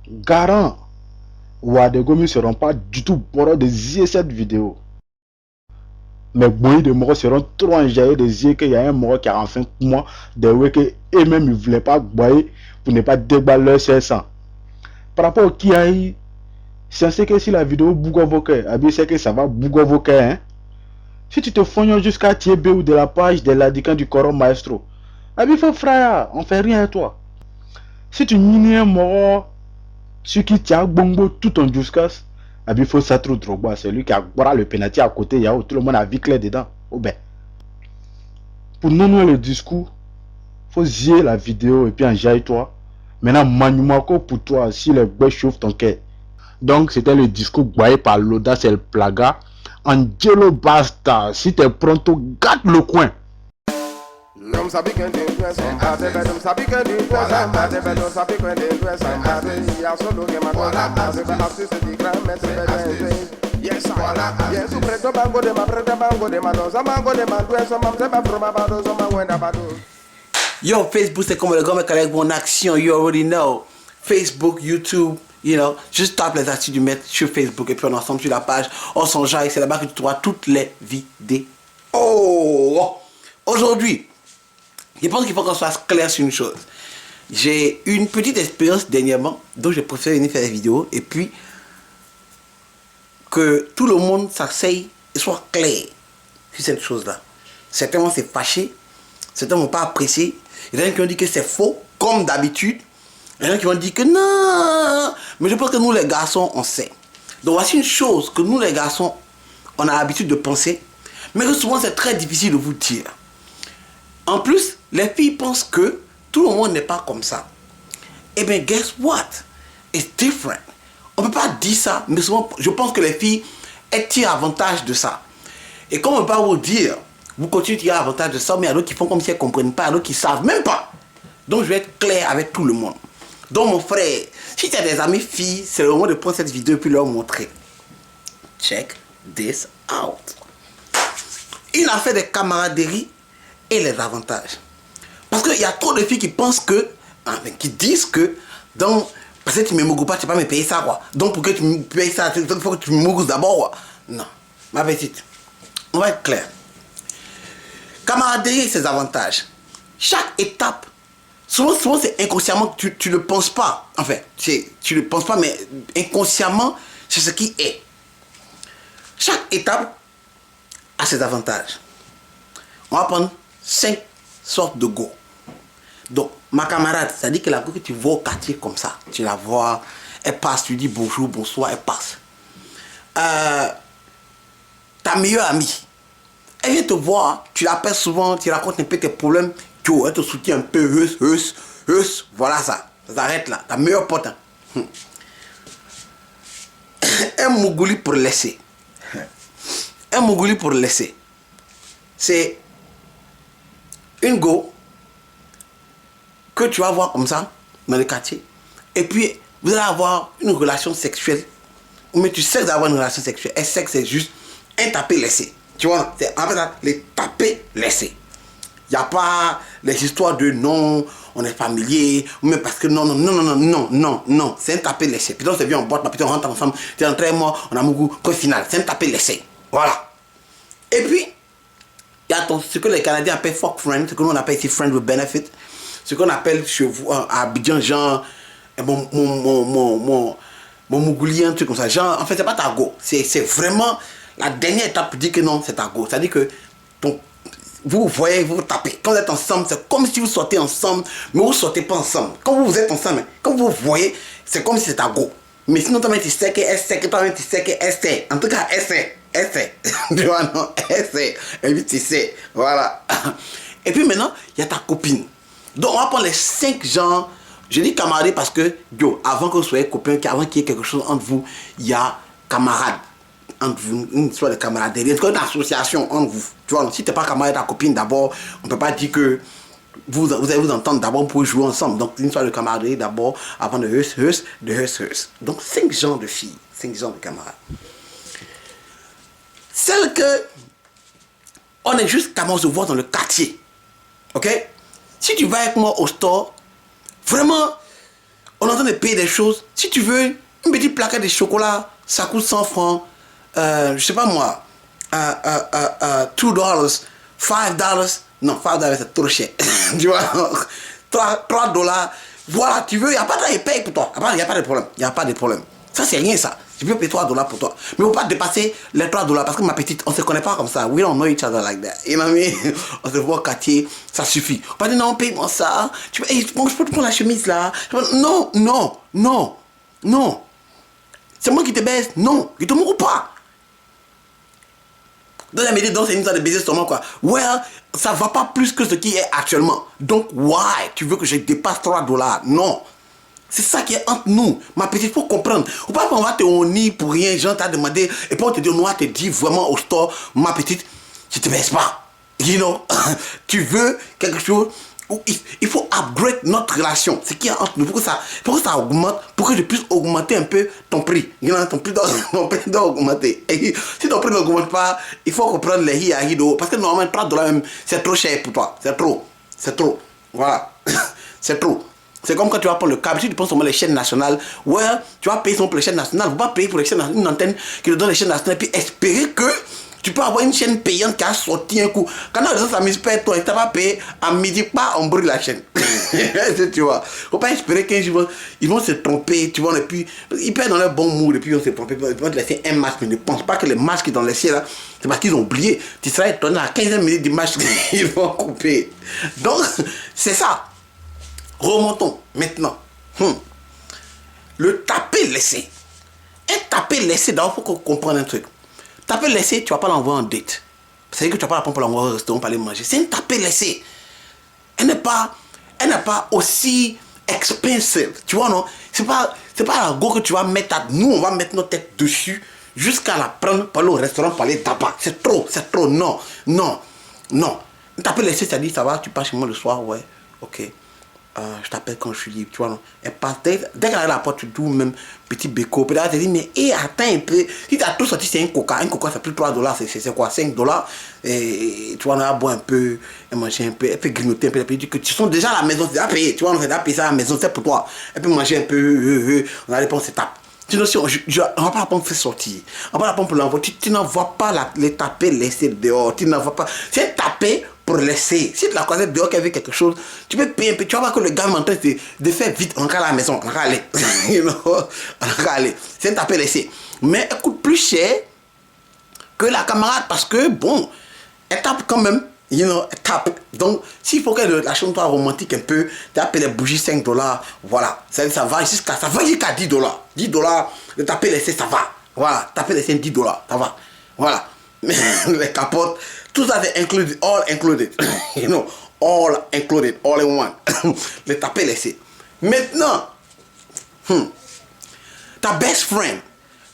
Garant, Ouadego ne seront pas du tout bords de zier cette vidéo. Mais beaucoup de morts seront trop enjaillés de dire qu'il y a un mort qui a enfin moi de ouais que eux-mêmes ne voulaient pas boire pour ne pas déballer leur sang. Par rapport au qui a eu, c'est que si la vidéo bouge vos cœurs, c'est que ça va bouger vos cœurs. Hein? Si tu te fonds jusqu'à TB ou de la page de l'adicant du Coran Maestro, il faut frère, on fait rien à toi. Si tu nies un mort, ce qui tient bongo tout ton jusqu'à il faut ça trop Drogba, c'est lui qui a boire le penalty à côté, il y a tout le monde a vu clair dedans. Oh ben. Pour nous le discours, faut zier la vidéo et puis enjaille toi. Maintenant, Manumako pour toi, si le bois chauffe ton cœur. Donc, c'était le discours boyé par l'audace et le plaga. Angelo Basta, si t'es pronto, garde le coin. Não sabe quem tem doença, não sabe quem tem doença, não sabe quem tem doença, e a solo que matou, assiste de grande yes, yes, o preto bango de ma preta bango de ma dosa bango de ma doença, mam se ba froma ba dosa ma wenda ba do. Yo, Facebook, c'est comme le grand mec avec mon action, you already know. Facebook, YouTube, you know, juste tape les astuces du maître sur Facebook et puis on est ensemble sur la page, on s'enjaille, c'est là-bas que tu trouveras toutes les vidéos. Oh, aujourd'hui, je pense qu'il faut qu'on soit clair sur une chose. J'ai eu une petite expérience dernièrement, donc j'ai préféré venir faire des vidéos et puis que tout le monde s'asseye et soit clair sur cette chose-là. Certains vont se fâcher, certains ne vont pas apprécier. Il y en a qui vont dire que c'est faux, comme d'habitude. Il y en a qui vont dire que non. Mais je pense que nous les garçons, on sait. Donc voici une chose que nous les garçons, on a l'habitude de penser, mais que souvent c'est très difficile de vous dire. En plus, les filles pensent que tout le monde n'est pas comme ça. Eh bien, guess what? It's different. On ne peut pas dire ça, mais souvent, je pense que les filles, elles tirent avantage de ça. Et comme on ne peut pas vous dire, vous continuez de tirer avantage de ça, mais il y a d'autres qui font comme si elles ne comprennent pas, il y a d'autres qui ne savent même pas. Donc, je vais être clair avec tout le monde. Donc, mon frère, si tu as des amis filles, c'est le moment de prendre cette vidéo et puis leur montrer. Check this out. Une affaire de camaraderie et les avantages. Parce qu'il y a trop de filles qui pensent que, qui disent que, donc, parce que tu ne me mougoues pas, tu ne vas pas me payer ça, quoi. Donc, pour que tu me payes ça, il faut que tu me mougoues d'abord, quoi. Non, ma petite, on va être clair. Camaraderie et ses avantages. Chaque étape, souvent c'est inconsciemment que tu ne penses pas. Enfin, tu ne penses pas, mais inconsciemment, c'est ce qui est. Chaque étape a ses avantages. On va prendre 5 sortes de go. Donc, ma camarade, ça dit que la go que tu vois au quartier comme ça, tu la vois, elle passe, tu dis bonjour, bonsoir, elle passe. Ta meilleure amie, elle vient te voir, tu l'appelles souvent, tu racontes un peu tes problèmes, elle te soutient un peu, voilà ça, ça s'arrête là, ta meilleure pote. Hein. Un mougouli pour laisser. Un mougouli pour laisser. C'est une go que tu vas voir comme ça dans le quartier. Et puis, vous allez avoir une relation sexuelle. Mais tu sais d'avoir une relation sexuelle. Elle sait que c'est juste un tapé laissé. Tu vois, c'est en fait les tapés laissés. Il n'y a pas les histoires de non, on est familier, mais parce que non. C'est un tapé laissé. Puis donc, c'est bien, on boite, puis on rentre ensemble, tu es rentré, moi, on a mon goût, point final. C'est un tapé laissé. Voilà. Et puis, il y a ce que les Canadiens appellent fuck friend, ce que nous on appelle ici friend with benefit, ce qu'on appelle chez vous, à Abidjan, genre, mon mougouli, un truc comme ça. Genre, en fait, c'est pas ta go. C'est vraiment la dernière étape pour dire que non, c'est ta go. C'est-à-dire que vous voyez, vous tapez. Quand vous êtes ensemble, c'est comme si vous sortez ensemble, mais vous ne sortez pas ensemble. Quand vous êtes ensemble, quand vous voyez, c'est comme si c'est ta go. Mais sinon, toi, tu sais qu'elle sait, que toi, tu sais qu'elle sait. En tout cas, elle sait. Elle sait. Tu vois, non, elle sait. Et puis, tu sais. Voilà. Et puis maintenant, il y a ta copine. Donc, on va prendre les 5 genres. Je dis camarade parce que, yo, avant que vous soyez copains, avant qu'il y ait quelque chose entre vous, il y a camarade. Entre vous, une histoire de camaraderie, une association entre vous. Tu vois, si tu n'es pas camarade de ta copine, d'abord, on ne peut pas dire que vous allez vous entendre d'abord pour jouer ensemble. Donc, une histoire de camaraderie d'abord, avant de heus. Donc, 5 genres de filles, 5 genres de camarades. Celle que on est juste camarades se voir dans le quartier. Ok? Si tu vas avec moi au store, vraiment, on est en train de payer des choses. Si tu veux, une petite plaquette de chocolat, ça coûte 100 francs. Je sais pas moi. $2, $5. Non, $5 c'est trop cher. Tu vois, $3. Voilà, tu veux, il n'y a pas de paye pour toi. Il n'y a pas de problème. Il n'y a pas de problème. Ça, c'est rien, ça. Je peux payer $3 pour toi. Mais il ne faut pas dépasser les $3 parce que ma petite, on ne se connaît pas comme ça. We don't know each other like that. You know what I mean? On se voit au quartier, ça suffit. On va dire non, paye-moi ça. Tu veux, hey, bon, je peux te prendre la chemise là. Non, non, non, non. C'est moi qui te baisse. Non, je ne te mourrai pas. Dans la médias, c'est une histoire de baiser seulement quoi. Well, ça ne va pas plus que ce qui est actuellement. Donc, why? Tu veux que je dépasse $3? Non. C'est ça qui est entre nous. Ma petite, il faut comprendre. Ou pas qu'on va te honner pour rien. Gens t'a demandé. Et puis on te dit, on te dit vraiment au store, ma petite, je te baisse pas. You know? Tu veux quelque chose où il faut upgrade notre relation. C'est qui est entre nous. Pour que ça augmente, pour que je puisse augmenter un peu ton prix. You know, ton prix doit augmenter. Et si ton prix n'augmente pas, il faut comprendre les hi-hi-do. Parce que normalement, $3 même, c'est trop cher pour toi. C'est trop. C'est trop. Voilà. C'est trop. C'est comme quand tu vas pour le câble, si tu prends seulement les chaînes nationales, ouais, tu vas payer pour les chaînes nationales, tu vas pas payer pour les chaînes nationales, une antenne qui te donne les chaînes nationales, puis espérer que tu peux avoir une chaîne payante qui a sorti un coup. Quand les gens s'amusent pas, toi, tu vas payer à midi, pas, on brûle la chaîne. Tu vois, faut pas espérer qu'un jour, ils vont se tromper, tu vois, et puis, ils perdent dans leur bon mood, et puis ils vont se tromper, ils vont te laisser un masque, mais ne pense pas que les masques dans les ciels, là, c'est parce qu'ils ont oublié. Tu seras étonné à 15 minutes du match, ils vont couper. Donc, c'est ça. Remontons maintenant. Le taper laissé. Un taper laissé, d'abord, il faut qu'on comprenne un truc. Taper laissé, tu ne vas pas l'envoyer en date. C'est-à-dire que tu ne vas pas l'apprendre pour l'envoyer au restaurant pour aller manger. C'est un taper laissé. Elle n'est pas aussi expensive. Tu vois, non? C'est pas la go que tu vas mettre nous, on va mettre notre tête dessus jusqu'à la prendre pour aller au restaurant pour aller taper. C'est trop. Non, non, non. Un taper laissé, ça dit, ça va, tu passes chez moi le soir, ouais, ok. Je t'appelle quand je suis libre, tu vois, non? Elle passe, dès qu'elle arrive à la porte, tu dois même petit béco. Puis là, elle te dit, mais attends un peu. Si tu as tout sorti, c'est un coca. Un coca, ça plus $3. C'est quoi? $5. Et tu vois, on a boire un peu, elle manger un peu, elle peut grignoter un peu. Elle peut dire que tu sont déjà à la maison, c'est déjà payé. Tu vois, on a déjà payé ça à la maison, c'est pour toi. Elle peut manger un peu, on a les penses, c'est tape. Sinon, si on va pas la pompe faire sortir. On va la pompe pour l'envoyer. Tu n'envoies pas les taper laisser dehors. Tu n'envoies pas. C'est taper pour laisser. Si tu la croisette dehors qu'elle veut quelque chose, tu peux payer un peu. Tu vas voir que le gars est en train de faire vite. On va à la maison. On va aller. On va aller. C'est un taper laisser. Mais elle coûte plus cher que la camarade parce que, bon, elle tape quand même. You know, elle tape. Donc, s'il faut que la chambre soit romantique un peu, tu as payé les bougies $5. Voilà. Ça va jusqu'à $10. $10, le taper laissé, ça va. Voilà. Taper laissé $10, ça va. Voilà. Mais les capotes, tout ça c'est included, all included. You know, all included, all in one. Le taper laissé. Maintenant, ta best friend.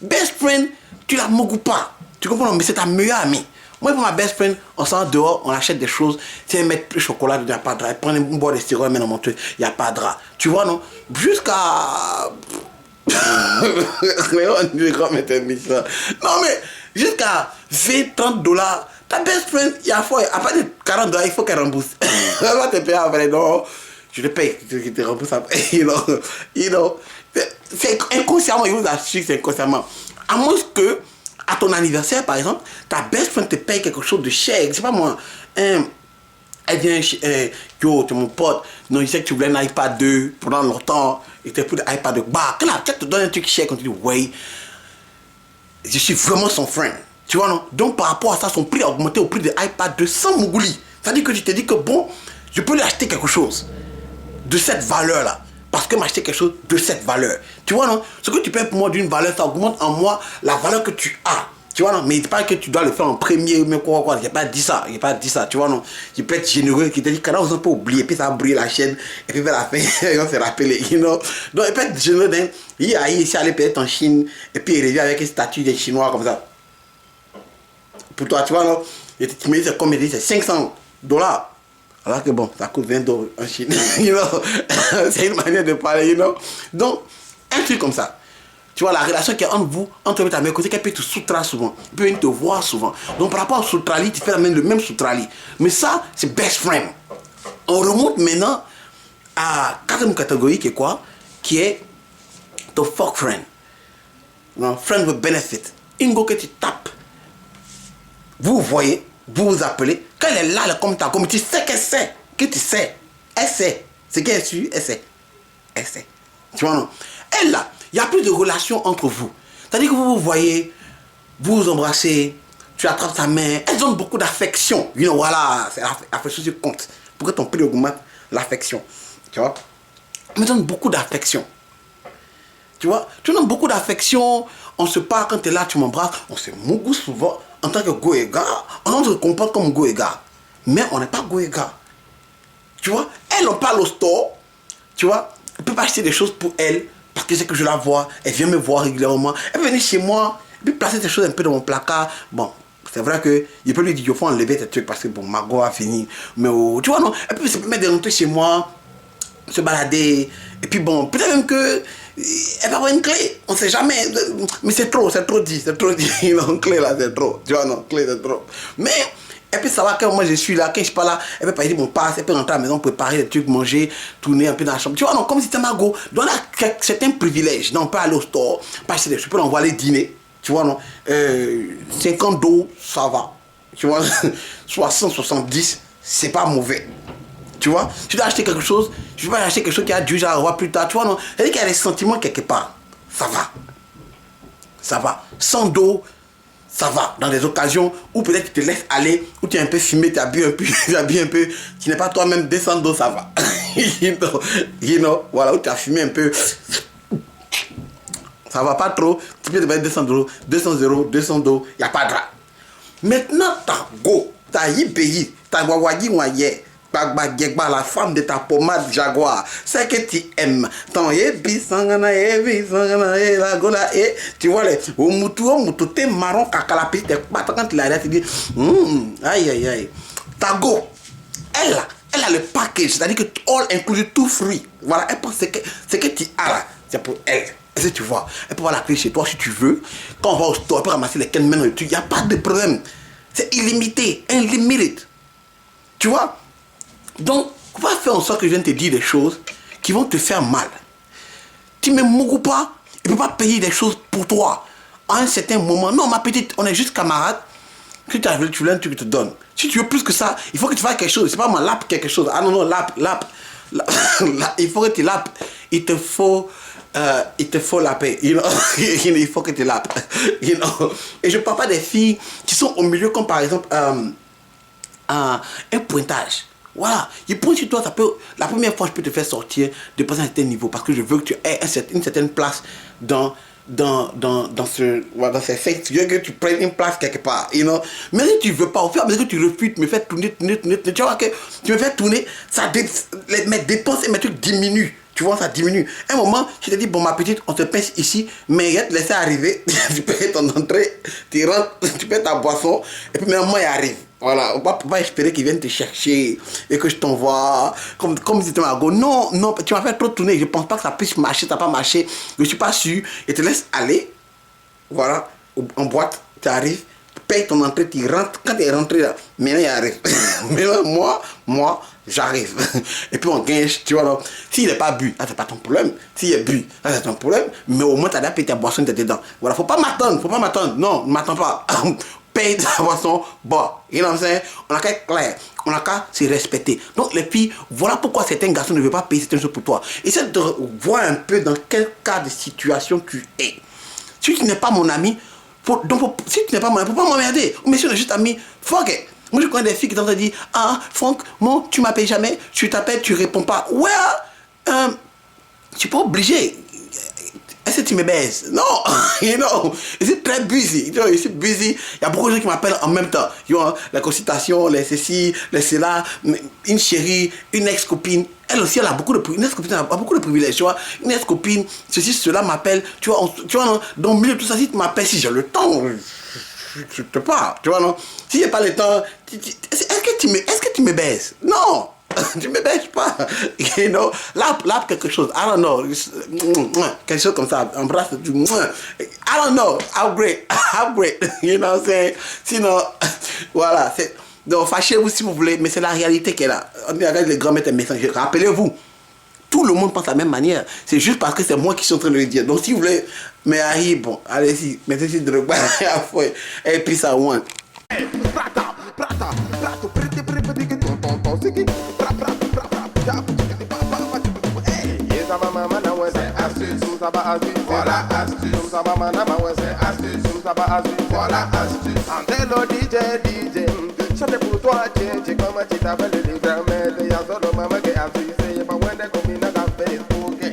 Best friend, tu la mogues pas. Tu comprends? Mais c'est ta meilleure amie. Moi, pour ma best friend, on sort dehors, on achète des choses. Si elle met le chocolat, il n'y a pas de drap. Elle prend une boîte de sirop, elle met dans mon truc, il n'y a pas de drap. Tu vois, non? Jusqu'à. Non, mais jusqu'à $20-30. Ta best friend, il y a fois, à part de $40, il faut qu'elle rembourse. Elle va te payer après. Non, je te paye, je te rembourse après. You know. C'est inconsciemment, il vous assure que c'est inconsciemment. À moins que. À ton anniversaire, par exemple, ta best friend te paye quelque chose de cher. Je sais pas moi. Elle vient, yo, tu es mon pote. Non, je sais que tu voulais un iPad 2 pendant longtemps. Et tu as pris l'iPad 2. Bah, tu te donnes un truc cher quand tu dis, ouais, je suis vraiment son friend. Tu vois, non? Donc, par rapport à ça, son prix a augmenté au prix de l'iPad 2 sans Mougouli. C'est-à-dire que tu te dis que, bon, je peux lui acheter quelque chose de cette valeur-là. Parce que m'acheter quelque chose de cette valeur. Tu vois, non? Ce que tu payes pour moi d'une valeur, ça augmente en moi la valeur que tu as. Tu vois, non? Mais il n'est pas que tu dois le faire en premier, mais quoi. Il n'a pas dit ça. Tu vois, non? Tu peux être généreux, qui te dit, quand on peut oublier, puis ça va brûler la chaîne, et puis vers la fin, ils vont se rappeler, you know? Donc, il peut être généreux, il a ici aller peut-être en Chine, et puis il revient avec une statue des Chinois comme ça. Pour toi, tu vois, non? Et tu me dis, c'est comme il dit, c'est $500. Alors que bon, ça coûte $20 en Chine. You know? C'est une manière de parler, you know? Donc, un truc comme ça. Tu vois, la relation qui est entre vous, entre ta mère, côté qu'elle peut te soutra souvent. Elle peut venir te voir souvent. Donc, par rapport au soutrali, tu fais le même soutrali. Mais ça, c'est best friend. On remonte maintenant à 4e catégorie qui est quoi? qui est ton fuck friend. Non, friend with benefit. Une go que tu tapes. Vous voyez, vous vous appelez. Quand elle est là, comme ta comme tu sais qu'elle sait. Que tu sais. Elle sait. C'est qu'elle est sûre, elle sait. Elle sait. Tu vois, non? Elle là, il n'y a plus de relation entre vous. C'est-à-dire que vous vous voyez, vous vous embrassez, tu attrapes sa main. Elle donne beaucoup d'affection. You know, voilà, c'est l'affection qui compte. Pour que ton prix augmente, l'affection. Tu vois? Elle me donne beaucoup d'affection. Tu vois? Tu donnes beaucoup d'affection. On se parle quand tu es là, tu m'embrasses. On se mougue souvent. En tant que go et gars, on se comporte comme go et gars. Mais on n'est pas go et gars. Tu vois? Elle, on parle au store. Tu vois? Elle peut pas acheter des choses pour elle. Parce que c'est que je la vois. Elle vient me voir régulièrement. Elle peut venir chez moi. Et puis placer des choses un peu dans mon placard. Bon, c'est vrai que il peut lui dire, il faut enlever tes trucs parce que bon, Margot a fini. Mais oh, tu vois, non? Elle peut se permettre de rentrer chez moi. Se balader. Et puis bon, peut-être même que elle va avoir une clé. On sait jamais. Mais c'est trop dit. C'est trop dit. Non, clé là, c'est trop. Tu vois, non, clé c'est trop. Mais elle peut savoir que moi je suis là, quand je suis pas là, elle peut pas dire mon passe, elle peut rentrer à la maison, préparer des trucs, manger, tourner un peu dans la chambre. Tu vois, non, comme si c'était Margot. Donc là, c'est un privilège. Non, on peut aller au store, passer des choses, je peux l'envoyer dîner. Tu vois, non, 50 $, ça va. Tu vois, 60, 70, c'est pas mauvais. Tu vois, si tu dois acheter quelque chose, je vais pas acheter quelque chose qui a dû avoir plus tard. Tu vois, non, c'est-à-dire qu'il y a des sentiments quelque part. Ça va. Ça va. 100 $. Ça va, dans des occasions où peut-être tu te laisses aller, où tu es un peu fumé, tu habilles un peu, tu n'es pas toi-même 200 $, ça va. you know, voilà, où tu as fumé un peu, ça va pas trop, tu peux te mettre 200 $, 200 €, 200 $, il n'y a pas de drap. Maintenant, t'as go, t'as yibeyi, t'as wawagi waye, la femme de ta pommade Jaguar, c'est que tu aimes. Tu vois les t'es marron caca la petite quand tu l'arrêtes, tu dis aïe aïe aïe. Tago, elle a le package, c'est-à-dire que all include tout free. Voilà, elle pense que ce que tu as là, c'est pour elle. Est-ce que tu vois? Elle peut avoir la clé chez toi si tu veux. Quand on va au store, elle peut ramasser les cannes mains et tout. Il n'y a pas de problème. C'est illimité, unlimited. Tu vois? Donc, on va faire en sorte que je vienne te dire des choses qui vont te faire mal. Tu ne me mougues pas, il ne peut pas payer des choses pour toi. À un certain moment, non, ma petite, on est juste camarades. Si tu veux un truc, je te donne. Si tu veux plus que ça, il faut que tu fasses quelque chose. C'est pas moi, lap quelque chose. Ah non, lap. Il faut que tu lapes. Il te faut laper. You know? Il faut que tu lapes. You know? Et je ne parle pas des filles qui sont au milieu, comme par exemple un pointage. Voilà, je pointe sur toi, ça peut, la première fois je peux te faire sortir de passer à un certain niveau parce que je veux que tu aies une certaine place dans ces faits, tu veux que tu prennes une place quelque part, you know? Mais si tu veux pas, au fur et à mesure que tu refuses, tu me fais tourner, tu vois que tu me fais tourner, mes dépenses et mes trucs diminuent. Tu vois, ça diminue. À un moment, je te dis, bon, ma petite, on te pince ici, mais il va te laisser arriver. Tu payes ton entrée, tu rentres, tu payes ta boisson, et puis maintenant, il arrive. Voilà, on va pas espérer qu'ils viennent te chercher et que je t'envoie comme si tu m'as dit, non, tu m'as fait trop tourner, je pense pas que ça puisse marcher, ça n'a pas marché, je suis pas sûr, et te laisse aller. Voilà, en boîte, tu arrives, tu payes ton entrée, tu rentres, quand tu es rentré là, maintenant il arrive. Maintenant, moi, j'arrive. Et puis on gagne, tu vois, donc, s'il n'est pas bu, là c'est pas ton problème. S'il est bu, là c'est ton problème, mais au moins tu as payé ta boisson, tu es dedans. Voilà, faut pas m'attendre, non, ne m'attends pas. Paye ta boisson, bon, you know what I'm saying? On a qu'à être clair, on a qu'à se respecter. Donc les filles, voilà pourquoi certains garçons ne veulent pas payer certaines choses pour toi. Essaie de voir un peu dans quel cas de situation tu es. Si tu n'es pas mon ami, si tu n'es pas mon ami, faut pas m'emmerder. Mais si on est juste amis, fuck it. Moi je connais des filles qui t'ont dit, ah Franck, moi tu m'appelles jamais, tu t'appelles, tu réponds pas. Ouais, tu n'es pas obligé. Est-ce que tu me baises? Non, you know, je suis très busy. You know, je suis busy. Il y a beaucoup de gens qui m'appellent en même temps. You know, la consultation, les ceci, les cela, une chérie, une ex-copine. Elle aussi, elle a beaucoup de privilèges, tu vois. Une ex-copine, ceci, cela m'appelle. Tu vois, non, dans le milieu de tout ça, si tu m'appelles, si j'ai le temps, je te parle, tu vois, non. Si j'ai pas le temps, est-ce que tu me baises? Non. Tu me bêches pas, you know, là quelque chose, I don't know, quelque chose comme ça, embrasse, I don't know, how great, you know what I'm saying, sinon, voilà, donc fâchez-vous si vous voulez, mais c'est la réalité qui est là, on regarde les grands maîtres messagers, rappelez-vous, Tout le monde pense de la même manière. C'est juste parce que c'est moi qui suis en train de le dire. Donc si vous voulez, mais Harry, bon, allez-y, mettez-y de Drogba à fois. Et puis ça, one. Voilà astuce. Voilà astuce. Andelo DJ, chantez pour toi, comment tu t'appelles